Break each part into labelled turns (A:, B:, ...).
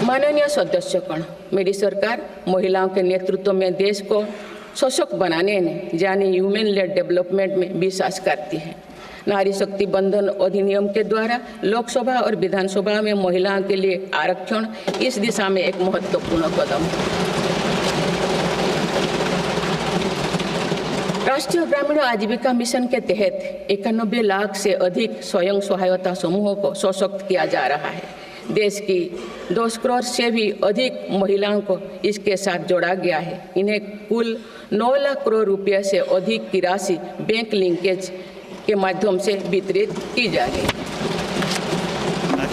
A: माननीय सदस्यगण, मेरी सरकार महिलाओं के नेतृत्व में देश को सशक्त बनाने यानी ह्यूमन लेड डेवलपमेंट में विश्वास करती है। नारी शक्ति बंधन अधिनियम के द्वारा लोकसभा और विधानसभा में महिलाओं के लिए आरक्षण इस दिशा में एक महत्वपूर्ण कदम है। राष्ट्रीय ग्रामीण आजीविका मिशन के तहत 91 लाख से अधिक स्वयं सहायता समूहों को सशक्त किया जा रहा है। देश की 10 करोड़ से भी अधिक महिलाओं को इसके साथ जोड़ा गया है। इन्हें कुल 9 लाख करोड़ रुपये से अधिक की राशि बैंक लिंकेज के माध्यम से वितरित की जाएगी।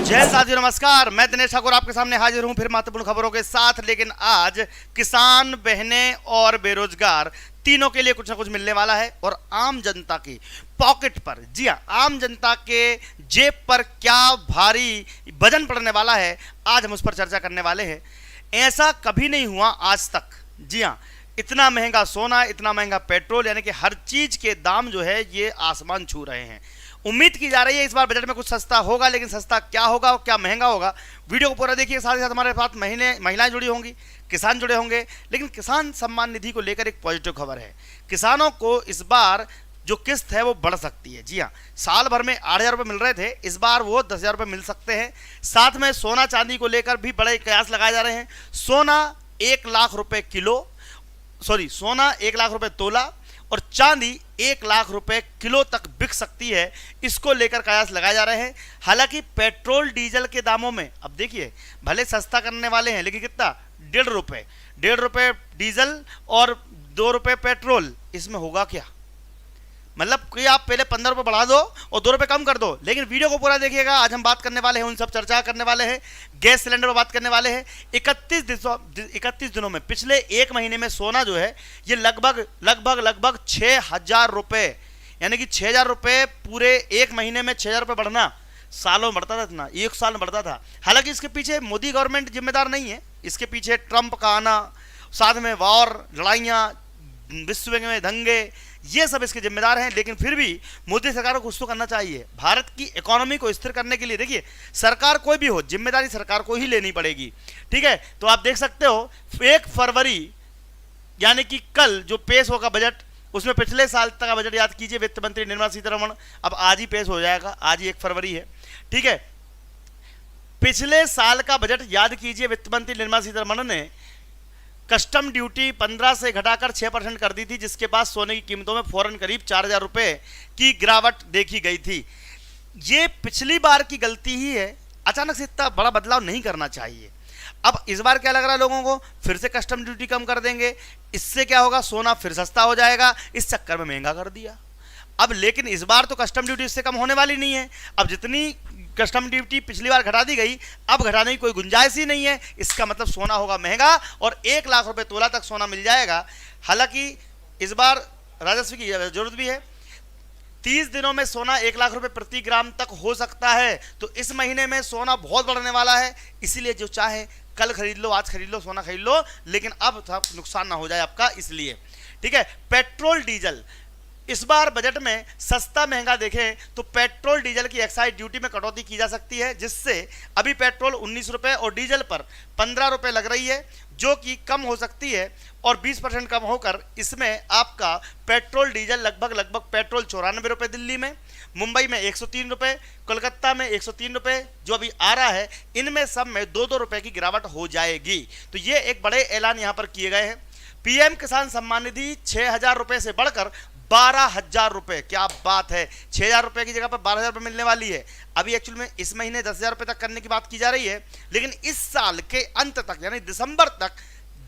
B: जय साथियों, नमस्कार। मैं दिनेश ठाकुर आपके सामने हाजिर हूं फिर महत्वपूर्ण खबरों के साथ। लेकिन आज किसान, बहनें और बेरोजगार तीनों के लिए कुछ ना कुछ मिलने वाला है और आम जनता की पॉकेट पर, जी हाँ, आम जनता के जेब पर क्या भारी वजन पड़ने वाला है, आज हम उस पर चर्चा करने वाले हैं। ऐसा कभी नहीं हुआ आज तक। जी हाँ, इतना महंगा सोना, इतना महंगा पेट्रोल, यानी कि हर चीज के दाम जो है ये आसमान छू रहे हैं। उम्मीद की जा रही है इस बार बजट में कुछ सस्ता होगा, लेकिन सस्ता क्या होगा और क्या महंगा होगा, वीडियो को पूरा देखिए। साथ ही साथ हमारे साथ महिलाएं जुड़ी होंगी, किसान जुड़े होंगे। लेकिन किसान सम्मान निधि को लेकर एक पॉजिटिव खबर है। किसानों को इस बार जो किस्त है वो बढ़ सकती है। जी हाँ, साल भर में 8,000 रुपये मिल रहे थे, इस बार वो 10,000 रुपये मिल सकते हैं। साथ में सोना चांदी को लेकर भी बड़े कयास लगाए जा रहे हैं। सोना 1 लाख रुपये किलो, सोना 1 लाख रुपये तोला और चांदी 1 लाख रुपए किलो तक बिक सकती है। इसको लेकर कयास लगाए जा रहे हैं। हालांकि पेट्रोल डीजल के दामों में अब देखिए, भले सस्ता करने वाले हैं, लेकिन कितना, 1.5 रुपए डीजल और 2 रुपए पेट्रोल। इसमें होगा क्या, मतलब कि आप पहले 15 रुपये बढ़ा दो और 2 रुपये कम कर दो। लेकिन वीडियो को पूरा देखिएगा। आज हम बात करने वाले हैं, उन सब चर्चा करने वाले हैं। गैस सिलेंडर पर बात करने वाले हैं। 31 दिनों में, पिछले 1 महीने में सोना जो है ये लगभग 6,000 रुपये, यानी कि 6,000 रुपये पूरे 1 महीने में 6,000 रुपये बढ़ना सालों में बढ़ता था, इतना 1 साल में बढ़ता था। हालांकि इसके पीछे मोदी गवर्नमेंट जिम्मेदार नहीं है, इसके पीछे ट्रंप का आना, साथ में वॉर, लड़ाइयाँ, विश्व में दंगे, ये सब इसके जिम्मेदार हैं। लेकिन फिर भी मोदी सरकार को कुछ तो करना चाहिए भारत की इकोनॉमी को स्थिर करने के लिए। देखिए, सरकार कोई भी हो, जिम्मेदारी सरकार को ही लेनी पड़ेगी, ठीक है। तो आप देख सकते हो 1 फरवरी यानी कि कल जो पेश होगा बजट, उसमें पिछले साल तक का बजट याद कीजिए। वित्त मंत्री निर्मला सीतारमण अब आज ही पेश हो जाएगा, आज ही 1 फरवरी है, ठीक है। पिछले साल का बजट याद कीजिए। वित्त मंत्री निर्मला सीतारमण ने कस्टम ड्यूटी 15 से घटाकर 6% कर दी थी, जिसके बाद सोने की कीमतों में फौरन करीब 4,000 रुपये की गिरावट देखी गई थी। ये पिछली बार की गलती ही है, अचानक से इतना बड़ा बदलाव नहीं करना चाहिए। अब इस बार क्या लग रहा है लोगों को, फिर से कस्टम ड्यूटी कम कर देंगे, इससे क्या होगा, सोना फिर सस्ता हो जाएगा। इस चक्कर में महंगा कर दिया। अब लेकिन इस बार तो कस्टम ड्यूटी इससे कम होने वाली नहीं है। अब जितनी कस्टम ड्यूटी पिछली बार घटा दी गई, अब घटाने की कोई गुंजाइश ही नहीं है। इसका मतलब सोना होगा महंगा और 1 लाख रुपए तोला तक सोना मिल जाएगा। हालांकि इस बार राजस्व की जरूरत भी है। 30 दिनों में सोना 1 लाख रुपए प्रति ग्राम तक हो सकता है। तो इस महीने में सोना बहुत बढ़ने वाला है। इसीलिए जो चाहे कल खरीद लो, आज खरीद लो, सोना खरीद लो, लेकिन अब नुकसान ना हो जाए आपका, इसलिए, ठीक है। पेट्रोल डीजल इस बार बजट में सस्ता महंगा देखें तो पेट्रोल डीजल की एक्साइज ड्यूटी में कटौती की जा सकती है, जिससे अभी पेट्रोल 19 रुपये और डीजल पर 15 रुपये लग रही है, जो कि कम हो सकती है और 20% कम होकर इसमें आपका पेट्रोल डीजल लगभग पेट्रोल 94 रुपये दिल्ली में, मुंबई में 103 रुपये, कोलकाता में 103 रुपये जो अभी आ रहा है, इनमें सब में 2-2 रुपये की गिरावट हो जाएगी। तो ये एक बड़े ऐलान यहाँ पर किए गए हैं। पीएम किसान सम्मान निधि 6,000 रुपये से बढ़कर 12,000 रुपये, क्या बात है। 6,000 रुपये की जगह पर 12,000 रुपये मिलने वाली है। अभी एक्चुअल में इस महीने 10,000 रुपये तक करने की बात की जा रही है, लेकिन इस साल के अंत तक यानी दिसंबर तक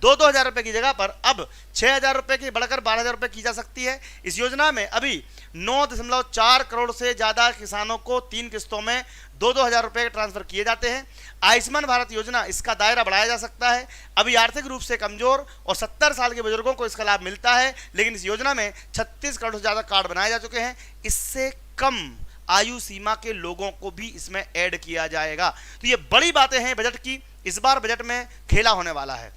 B: 2-2 हज़ार रुपये की जगह पर अब 6,000 रुपये की बढ़कर 12,000 रुपये की जा सकती है। इस योजना में अभी 9.4 करोड़ से ज़्यादा किसानों को 3 किस्तों में 2-2 हज़ार रुपये ट्रांसफर किए जाते हैं। आयुष्मान भारत योजना, इसका दायरा बढ़ाया जा सकता है। अभी आर्थिक रूप से कमजोर और 70 साल के बुजुर्गों को इसका लाभ मिलता है, लेकिन इस योजना में 36 करोड़ से ज़्यादा कार्ड बनाए जा चुके हैं। इससे कम आयु सीमा के लोगों को भी इसमें ऐड किया जाएगा। तो ये बड़ी बातें हैं बजट की। इस बार बजट में खेला होने वाला है,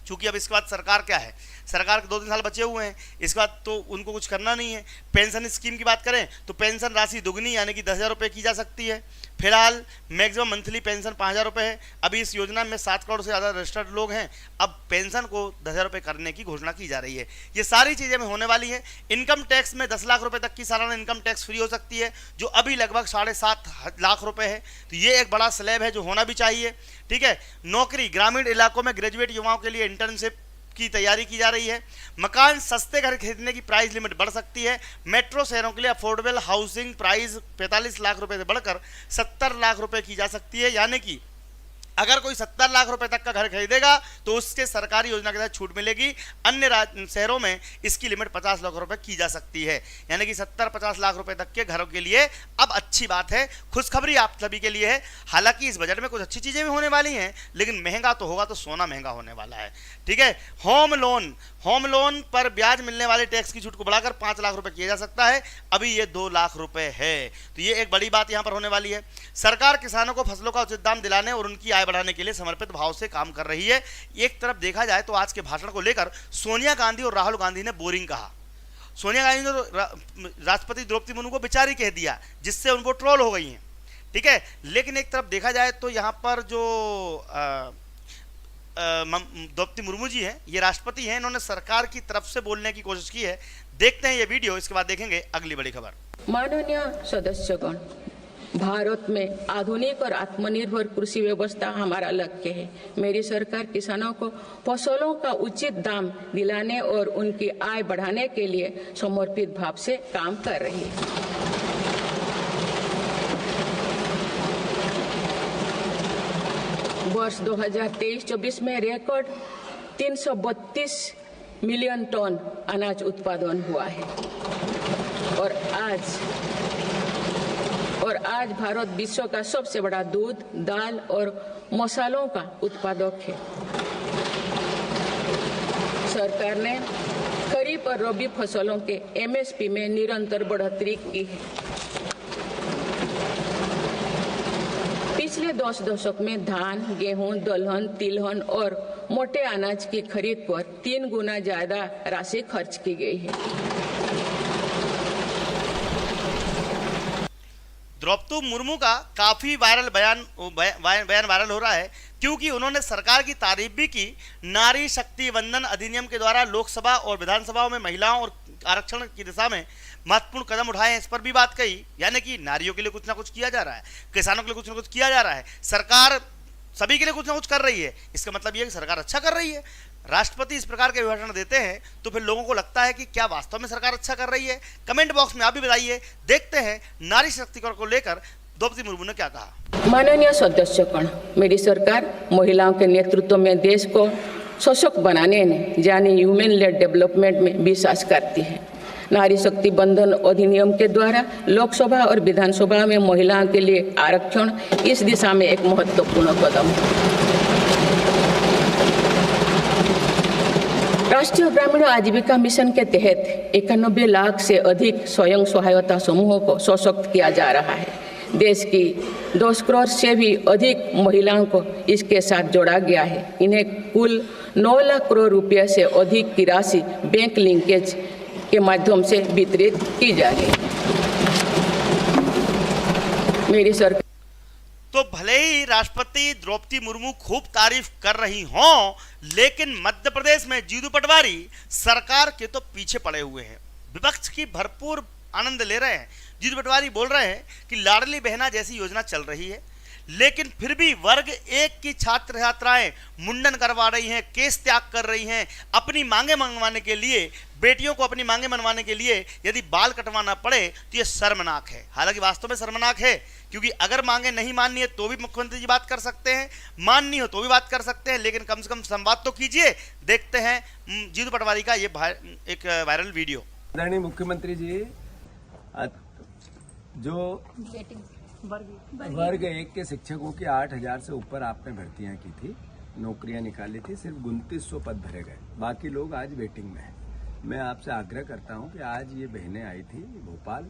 B: क्योंकि अब इसके बाद सरकार क्या है, सरकार के 2-3 साल बचे हुए हैं, इसके बाद तो उनको कुछ करना नहीं है। पेंशन स्कीम की बात करें तो पेंशन राशि दुगनी यानी कि 10,000 रुपये की जा सकती है। फिलहाल मैक्सिमम मंथली पेंशन 5,000 रुपये है। अभी इस योजना में 7 करोड़ से ज़्यादा रजिस्टर्ड लोग हैं। अब पेंशन को 10,000 रुपये करने की घोषणा की जा रही है। ये सारी चीज़ें में होने वाली है। इनकम टैक्स में 10 लाख रुपए तक की सालाना इनकम टैक्स फ्री हो सकती है, जो अभी लगभग 7.5 लाख रुपए है। तो ये एक बड़ा स्लैब है जो होना भी चाहिए। ठीक है। नौकरी, ग्रामीण इलाकों में ग्रेजुएट युवाओं के लिए इंटर्नशिप की तैयारी की जा रही है। मकान, सस्ते घर खरीदने की प्राइस लिमिट बढ़ सकती है। मेट्रो शहरों के लिए अफोर्डेबल हाउसिंग प्राइस 45 लाख रुपए से बढ़कर 70 लाख रुपए की जा सकती है। यानी कि अगर कोई 70 लाख रुपए तक का घर खरीदेगा तो उसके सरकारी योजना के तहत छूट मिलेगी। अन्य शहरों में इसकी लिमिट 50 लाख रुपए की जा सकती है। यानी कि 70-50 लाख रुपए तक के घरों के लिए अब अच्छी बात है, खुशखबरी आप सभी के लिए है। हालांकि इस बजट में कुछ अच्छी चीजें भी होने वाली हैं, लेकिन महंगा तो होगा तो सोना महंगा होने वाला है। ठीक है। होम लोन पर ब्याज मिलने वाले टैक्स की छूट को बढ़ाकर 5 लाख रुपए किया जा सकता है। अभी ये 2 लाख रुपए है। तो ये एक बड़ी बात यहां पर होने वाली है। सरकार किसानों को फसलों का उचित दाम दिलाने और उनकी आय बढ़ाने के लिए समर्पित भाव से काम कर रही है। एक तरफ देखा जाए तो आज के भाषण को लेकर सोनिया गांधी और राहुल गांधी ने बोरिंग कहा। सोनिया गांधी ने तो राष्ट्रपति द्रौपदी मुर्मू को बेचारी कह दिया, जिससे उनको ट्रोल हो गई हैं। ठीक है। लेकिन एक तरफ देखा जाए तो यहाँ पर जो द्रौपदी मुर्मू जी हैं, ये राष्ट्रपति हैं, इन्होंने सरकार की तरफ से बोलने की कोशिश की है। देखते हैं ये वीडियो, इसके बाद देखेंगे अगली बड़ी खबर।
A: माननीय सदस्यगण, भारत में आधुनिक और आत्मनिर्भर कृषि व्यवस्था हमारा लक्ष्य है। मेरी सरकार किसानों को फसलों का उचित दाम दिलाने और उनकी आय बढ़ाने के लिए समर्पित भाव से काम कर रही है। वर्ष 2023-24 में रिकॉर्ड 332 मिलियन टन अनाज उत्पादन हुआ है और आज भारत विश्व का सबसे बड़ा दूध, दाल और मसालों का उत्पादक है। सरकार ने खरीफ और रबी फसलों के एमएसपी में निरंतर बढ़ोतरी की है। पिछले 10 दशक में धान, गेहूं, दलहन, तिलहन और मोटे अनाज की खरीद पर 3 गुना ज्यादा राशि खर्च की गई है।
B: द्रौपदी मुर्मू का काफी बयान वायरल हो रहा है, क्योंकि उन्होंने सरकार की तारीफ भी की। नारी शक्ति वंदन अधिनियम के द्वारा लोकसभा और विधानसभाओं में महिलाओं और आरक्षण की दिशा में महत्वपूर्ण कदम उठाए हैं, इस पर भी बात कही। यानी कि नारियों के लिए कुछ ना कुछ किया जा रहा है, किसानों के लिए कुछ ना कुछ किया जा रहा है, सरकार सभी के लिए कुछ ना कुछ कर रही है। इसका मतलब यह है कि सरकार अच्छा कर रही है। राष्ट्रपति इस प्रकार के भाषण देते हैं तो फिर लोगों को लगता है कि क्या वास्तव में सरकार अच्छा कर रही है? कमेंट बॉक्स में आप भी बताइए। देखते हैं नारी शक्तिकरण को लेकर द्रौपदी मुर्मू ने क्या कहा।
A: माननीय सदस्यगण, मेरी सरकार महिलाओं के नेतृत्व में देश को सशक्त बनाने में यानी ह्यूमन लेड डेवलपमेंट में विश्वास करती है। नारी शक्ति बंधन अधिनियम के द्वारा लोकसभा और विधानसभा में महिलाओं के लिए आरक्षण इस दिशा में एक महत्वपूर्ण कदम है। राष्ट्रीय ग्रामीण आजीविका मिशन के तहत 91 लाख से अधिक स्वयं सहायता समूहों को सशक्त किया जा रहा है। देश की 10 करोड़ से भी अधिक महिलाओं को इसके साथ जोड़ा गया है। इन्हें कुल 9 लाख करोड़ रुपये से अधिक की राशि बैंक लिंकेज के माध्यम से वितरित की जाएगी। मेरी सरकार
B: तो भले ही राष्ट्रपति द्रौपदी मुर्मू खूब तारीफ कर रही हों, लेकिन मध्य प्रदेश में जीतू पटवारी सरकार के तो पीछे पड़े हुए हैं, विपक्ष की भरपूर आनंद ले रहे हैं। जीतू पटवारी बोल रहे हैं कि लाडली बहना जैसी योजना चल रही है, लेकिन फिर भी वर्ग 1 की छात्र छात्राएं मुंडन करवा रही हैं, केस त्याग कर रही हैं अपनी मांगे मनवाने के लिए। बेटियों को अपनी मांगे मनवाने के लिए यदि बाल कटवाना पड़े तो ये शर्मनाक है। हालांकि वास्तव में शर्मनाक है, क्योंकि अगर मांगे नहीं माननी है तो भी मुख्यमंत्री जी बात कर सकते हैं, माननी हो तो भी बात कर सकते हैं, लेकिन कम से कम संवाद तो कीजिए। देखते हैं जीतू पटवारी का ये एक वायरल वीडियो।
C: आदरणीय मुख्यमंत्री जी, जो वर्ग 1 के शिक्षकों की 8,000 से ऊपर आपने भर्तियां की थी, नौकरियां निकाली थी, सिर्फ 2900 पद भरे गए, बाकी लोग आज वेटिंग में हैं। मैं आपसे आग्रह करता हूं कि आज ये बहनें आई थी भोपाल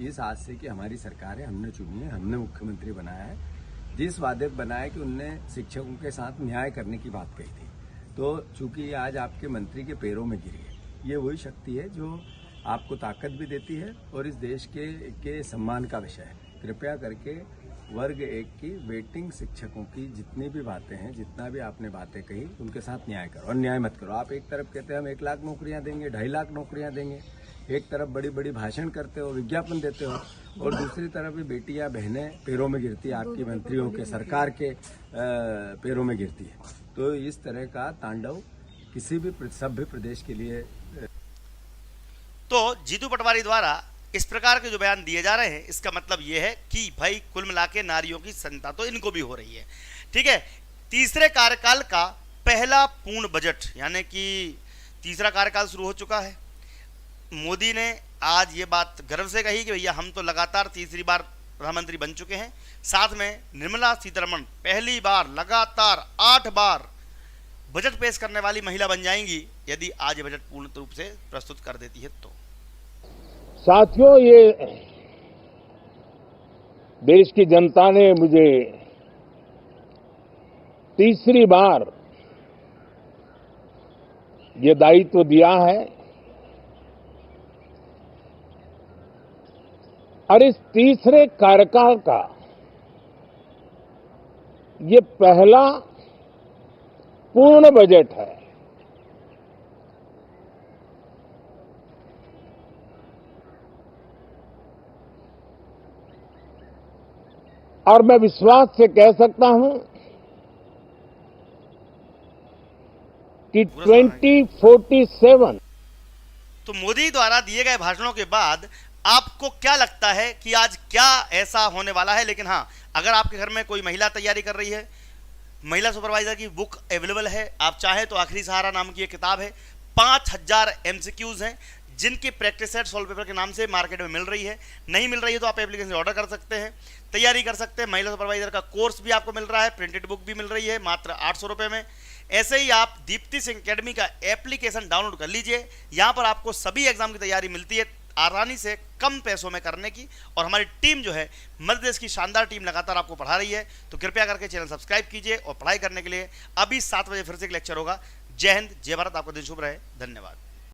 C: इस आज से कि हमारी सरकार है, हमने चुनी है, हमने मुख्यमंत्री बनाया है, जिस वादे बनाया कि उनने शिक्षकों के साथ न्याय करने की बात कही थी। तो चूंकि आज आपके मंत्री के पैरों में गिरी है, ये वही शक्ति है जो आपको ताकत भी देती है और इस देश के सम्मान का विषय है। कृपया करके वर्ग 1 की वेटिंग शिक्षकों की जितनी भी बातें हैं, जितना भी आपने बातें कही, उनके साथ न्याय करो और न्याय मत करो। आप एक तरफ कहते हैं हम 1 लाख नौकरियां देंगे, 2.5 लाख नौकरियां देंगे, एक तरफ बड़ी बड़ी भाषण करते हो, विज्ञापन देते हो, और दूसरी तरफ भी बेटियां बहनें पैरों में गिरती है, आपकी मंत्रियों के, सरकार के पैरों में गिरती है। तो इस तरह का तांडव किसी भी सभ्य प्रदेश के लिए।
B: तो जीतू पटवारी द्वारा इस प्रकार के जो बयान दिए जा रहे हैं, इसका मतलब यह है कि भाई कुल मिला के नारियों की संता तो इनको भी हो रही है। ठीक है, तीसरे कार्यकाल का पहला पूर्ण बजट, यानी कि तीसरा कार्यकाल शुरू हो चुका है। मोदी ने आज ये बात गर्व से कही कि भैया हम तो लगातार तीसरी बार प्रधानमंत्री बन चुके हैं। साथ में निर्मला सीतारमण पहली बार लगातार 8 बार बजट पेश करने वाली महिला बन जाएंगी यदि आज ये बजट पूर्ण रूप से प्रस्तुत कर देती है तो।
D: साथियों, ये देश की जनता ने मुझे तीसरी बार ये दायित्व दिया है और इस तीसरे कार्यकाल का ये पहला पूर्ण बजट है। और मैं विश्वास से कह सकता हूं कि 2047।
B: तो मोदी द्वारा दिए गए भाषणों के बाद आपको क्या लगता है कि आज क्या ऐसा होने वाला है? लेकिन हाँ, अगर आपके घर में कोई महिला तैयारी कर रही है, महिला सुपरवाइजर की बुक अवेलेबल है, आप चाहें तो आखिरी सहारा नाम की एक किताब है, 5000 MCQs हैं जिनकी प्रैक्टिस सेट सॉल्व पेपर के नाम से मार्केट में मिल रही है। नहीं मिल रही है तो आप एप्लीकेशन से ऑर्डर कर सकते हैं, तैयारी कर सकते हैं। महिला सुपरवाइजर का कोर्स भी आपको मिल रहा है, प्रिंटेड बुक भी मिल रही है मात्र 800 रुपये में। ऐसे ही आप दीप्ति सिंह अकेडमी का एप्लीकेशन डाउनलोड कर लीजिए, यहाँ पर आपको सभी एग्जाम की तैयारी मिलती है आसानी से कम पैसों में करने की। और हमारी टीम जो है, मध्य प्रदेश की शानदार टीम लगातार आपको पढ़ा रही है, तो कृपया करके चैनल सब्सक्राइब कीजिए। और पढ़ाई करने के लिए अभी 7 बजे फिर से एक लेक्चर होगा। जय हिंद, जय भारत, आपका दिन शुभ रहे, धन्यवाद।